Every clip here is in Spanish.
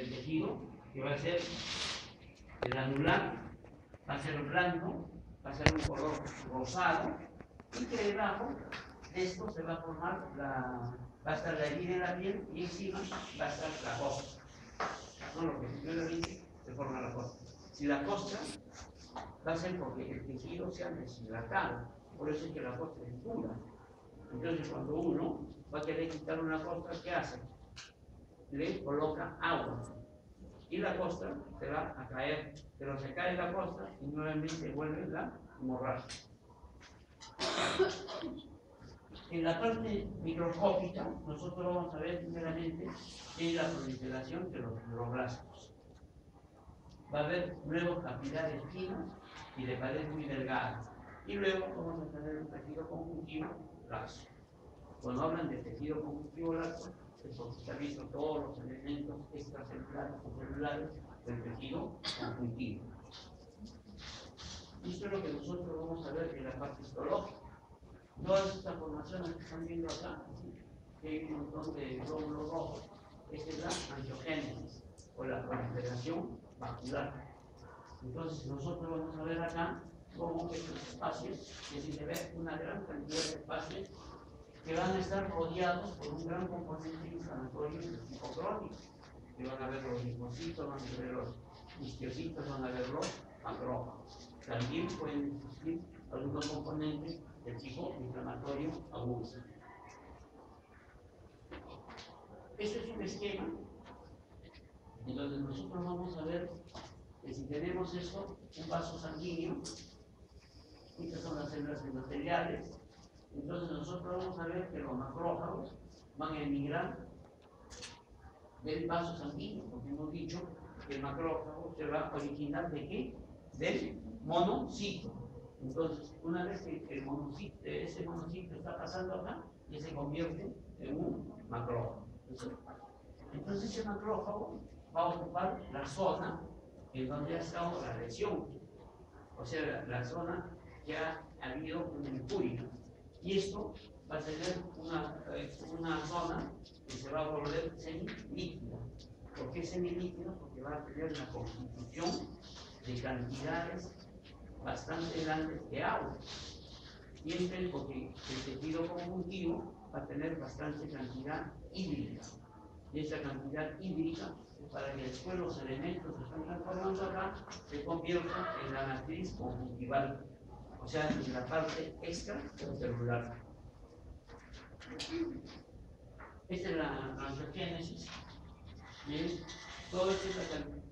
del tejido, que va a ser el anular, va a ser blanco, va a ser un color rosado, y que debajo de esto se va a formar va a estar la herida en la piel y encima va a estar la costra. No, lo que primeramente se forma la costra. Si la costra va a ser porque el tejido se ha deshidratado, por eso es que la costra es dura. Entonces cuando uno va a querer quitar una costra, ¿qué hace? Le coloca agua y la costra se va a caer, pero se cae la costra y nuevamente vuelve la hemorragia. En la parte microscópica, nosotros vamos a ver primeramente qué es la proliferación de los fibroblastos. Va a haber nuevos capilares finos y de pared muy delgada. Y luego vamos a tener un tejido conjuntivo laxo. Cuando hablan de tejido conjuntivo laxo, es porque se han visto todos los elementos extracelulares o celulares del tejido conjuntivo. Y esto es lo que nosotros vamos a ver en la parte histológica. Todas estas formaciones que están viendo acá, que hay un montón de glóbulos rojos, esta es la angiogénesis o la proliferación vascular. Entonces nosotros vamos a ver acá cómo estos espacios, que si se ve una gran cantidad de espacios que van a estar rodeados por un gran componente inflamatorio de tipo crónico, que van a ver los linfocitos, van a ver los histocitos, van a ver los macrófagos. También pueden existir algunos componentes de tipo inflamatorio agudo. Este es un esquema en donde nosotros vamos a ver que si tenemos esto, un vaso sanguíneo, estas son las células endoteliales, entonces nosotros vamos a ver que los macrófagos van a emigrar del vaso sanguíneo, porque hemos dicho que el macrófago se va a originar ¿de qué? Del monocito. Entonces, una vez que el monocito, ese monocito está pasando acá, ya se convierte en un macrófago. Entonces, ese macrófago va a ocupar la zona en donde ha estado la lesión, o sea, la zona que ha habido una injuria. Y esto va a tener una zona que se va a volver semilíquida. ¿Por qué semilíquida? Porque va a tener una constitución de cantidades bastante grandes de agua. Y este porque el tejido conjuntivo va a tener bastante cantidad hídrica. Y esa cantidad hídrica es para que después los elementos que están transformando acá se conviertan en la matriz conjuntival, o sea, en la parte extracelular. Esta es la angiogénesis. Bien, todo esto es la cantidad.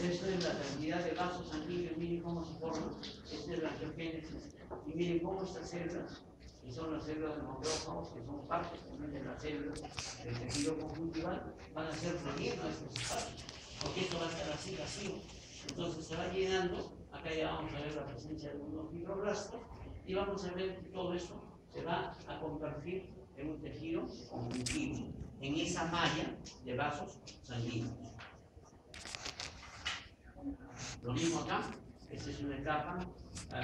Esto es la cantidad de vasos sanguíneos, miren cómo se forman. Esta es la angiogénesis. Y miren cómo estas células, que son las células de macrófagos, que son parte también de las células del tejido conjuntival, van a ser rellenos estos espacios, porque esto va a estar así vacío. Entonces se va llenando. Acá ya vamos a ver la presencia de unos fibroblastos y vamos a ver que todo esto se va a convertir en un tejido conjuntivo, en esa malla de vasos sanguíneos. Lo mismo acá, esta es una etapa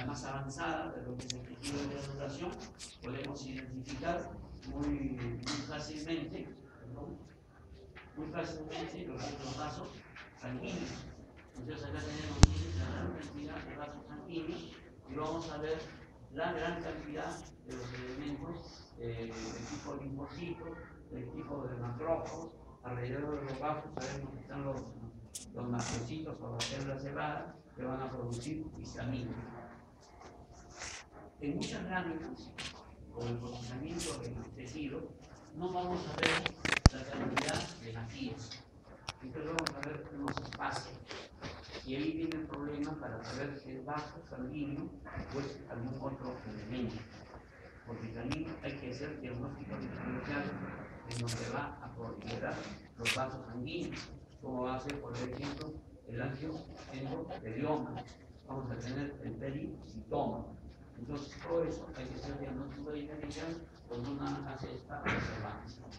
más avanzada de lo que es el tejido de granulación. Podemos identificar muy fácilmente los vasos sanguíneos. Entonces acá tenemos una gran cantidad de vasos sanguíneos y vamos a ver la gran cantidad de los elementos de tipo linfocito, del tipo de macrófagos. Alrededor de los vasos sabemos que están los macrocitos o las células cebadas que van a producir histamina. En muchas láminas, con el procesamiento del tejido, no vamos a ver la cantidad de matías. Entonces vamos a ver unos espacios. Y ahí viene el problema para saber si es vaso sanguíneo o es algún otro elemento. Porque también hay que hacer diagnósticos diferenciales en donde va a proliferar los vasos sanguíneos, como va a ser, por ejemplo, el angioendotelioma. Vamos a tener el pericitoma. Entonces, todo eso hay que hacer diagnóstico diferencial cuando uno hace esta observación.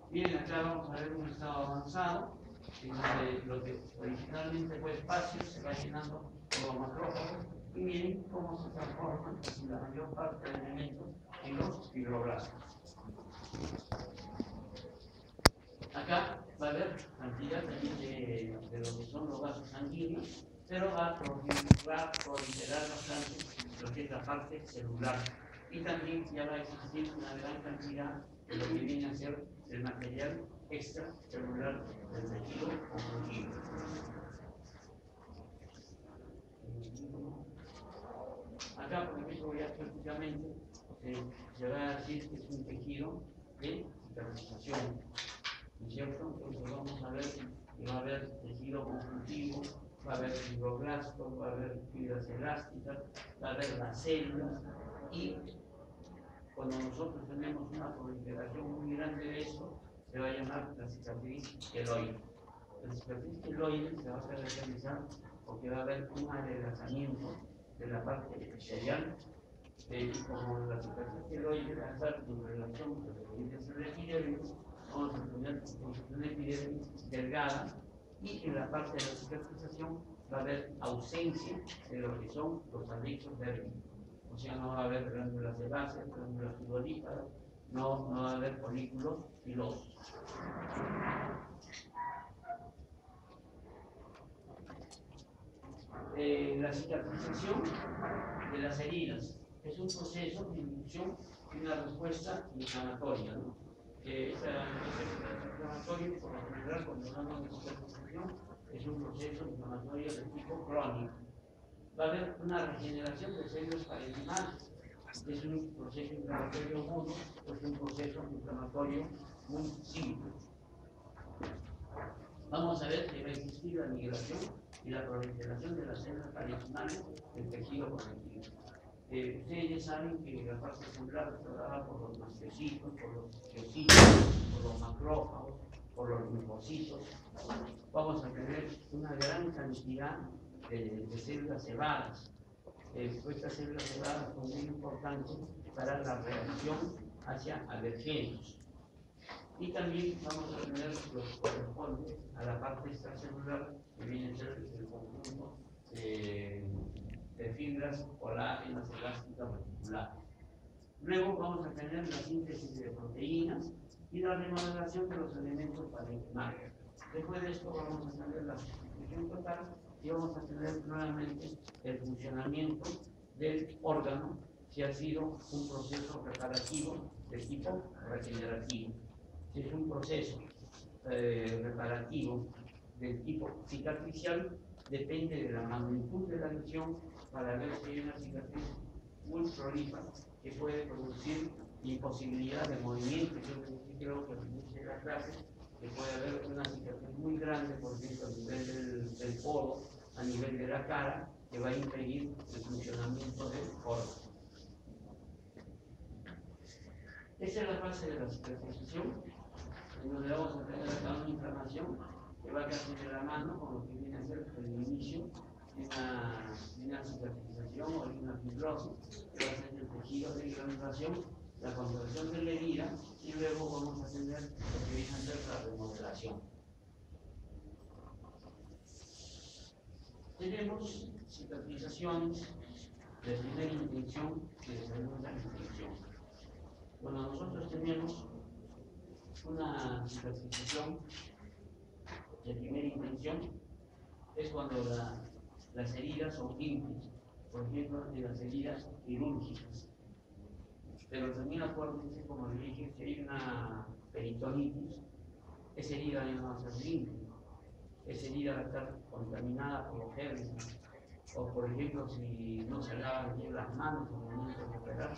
Bien, acá vamos a ver un estado avanzado, en donde lo que originalmente fue espacio se va llenando por los macrófagos y miren cómo se transforman la mayor parte de elementos en los fibroblastos. Acá va a haber cantidad también de lo que son los vasos sanguíneos, pero va a proliferar bastante lo que es la parte celular. Y también ya va a existir una gran cantidad de lo que viene a ser el material extracelular del tejido conjuntivo. Acá, por ejemplo, ya prácticamente se va a decir que es un tejido de cicatrización, ¿no es cierto? Entonces vamos a ver que va a haber tejido conjuntivo, va a haber fibroblastos, va a haber fibras elásticas, va a haber las células, y cuando nosotros tenemos una proliferación muy grande de esto, se va a llamar la cicatriz queloide. La cicatriz queloide se va a caracterizar porque va a haber un adelgazamiento de la parte epitelial, y como la cicatriz queloide va a estar en relación con lo que viene a ser la epidermis, vamos a tener una epidermis delgada, y en la parte de la cicatrización va a haber ausencia de lo que son los anexos dérmicos. O sea, no va a haber glándulas sebáceas, glándulas sudoríparas, no va a haber folículos pilosos. La cicatrización de las heridas es un proceso de inducción y una respuesta inflamatoria, ¿no? Ese proceso inflamatorio, por lo general, cuando hablamos de cicatrización, es un proceso inflamatorio de tipo crónico. Va a haber una regeneración de células parenquimales. Es un proceso inflamatorio agudo, es un proceso inflamatorio muy simple. Vamos a ver que va a existir la migración y la proliferación de las células parenquimales del tejido conectivo. Ustedes ya saben que la parte celular está dada por los mastocitos, por los osteocitos, por los macrófagos, por los linfocitos. Vamos a tener una gran cantidad de células cebadas. Estas células cebadas son muy importantes para la reacción hacia alergenos. Y también vamos a tener lo que corresponde a la parte extracelular, que viene a ser el conjunto de fibras colágenas, elásticas, reticulares. Luego vamos a tener la síntesis de proteínas y la remodelación de los elementos parenquimales. Después de esto vamos a tener la sustitución total y vamos a tener nuevamente el funcionamiento del órgano, si ha sido un proceso reparativo de tipo regenerativo. Si es un proceso reparativo del tipo cicatricial, depende de la magnitud de la lesión para ver si hay una cicatriz muy prolífera que puede producir imposibilidad de movimiento. Yo creo que al inicio de la clase que puede haber una cicatriz muy grande, por ejemplo, a nivel del codo, a nivel de la cara, que va a impedir el funcionamiento del órgano. Esa es la fase de la cicatrización, en donde vamos a tener acá una inflamación que va casi de la mano con lo que viene a ser el inicio de una cicatrización o de una fibrosis, que va a ser el tejido de granulación, la contracción de la herida, y luego vamos a tener lo que viene a ser la remodelación. Tenemos cicatrizaciones de primera intención y de segunda intención. Cuando nosotros tenemos una cicatrización de primera intención, es cuando las heridas son limpias, por ejemplo, de las heridas quirúrgicas. Pero también acuérdense, como les dije, si hay una peritonitis, esa herida no va a ser limpia, esa herida va a estar contaminada por los gérmenes. O por ejemplo, si no se lavan bien las manos en el momento de operar,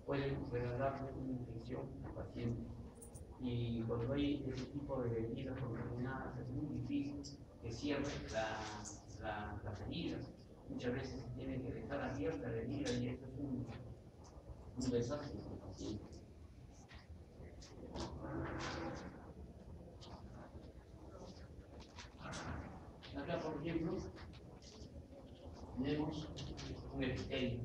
pueden darle una infección al paciente. Y cuando hay ese tipo de heridas contaminadas, es muy difícil que cierre las heridas. Muchas veces se tiene que dejar abierta la herida y esto es un desastre para el paciente. Acá, por ejemplo, tenemos un epitelio,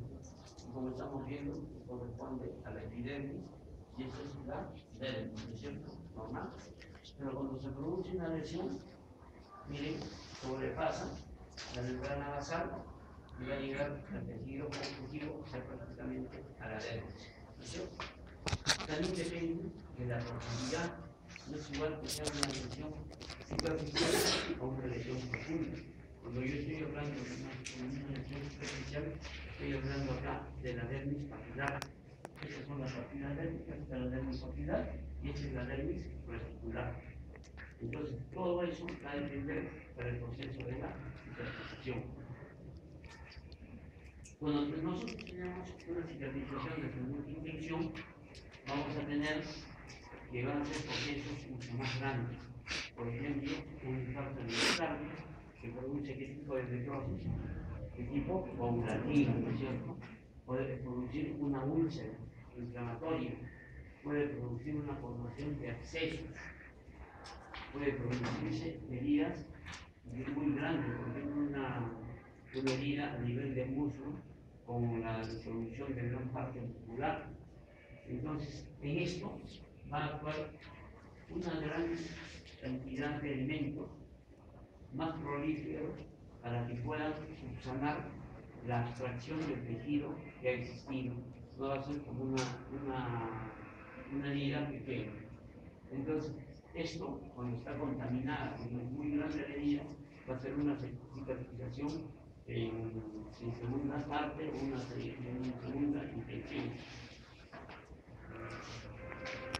y como estamos viendo, corresponde a la epidermis, y esta es la dermis, ¿no es cierto? Normal. Pero cuando se produce una lesión, miren, sobrepasa la membrana basal y va a llegar al tejido conjuntivo, o sea, prácticamente a la dermis, ¿no es cierto? También depende que la profundidad no es igual que sea una lesión superficial o una lesión profunda. Cuando yo estoy hablando de una lesión superficial, estoy hablando acá de la dermis papilar. Esas son las papilas dérmicas, esta es la dermis papilar y esta es la dermis reticular. Entonces, todo eso va a depender para el proceso de la cicatrización. Cuando nosotros tenemos una cicatrización de segunda intención, vamos a tener que van a ser procesos mucho más grandes. Por ejemplo, un infarto miocardio que produce qué tipo de necrosis, de tipo coagulativa, ¿no es cierto? Puede producir una úlcera inflamatoria, puede producir una formación de abscesos, puede producirse heridas muy grandes, por ejemplo, una herida a nivel de muslo con la disolución de gran parte muscular. Entonces, en esto va a actuar una gran cantidad de elementos más prolíferos para que puedan subsanar la abstracción del tejido que ha existido. No va a ser como una herida pequeña. Entonces, esto, cuando está contaminada, cuando es muy grande la herida, va a ser una cicatrización en segunda parte o una segunda infección.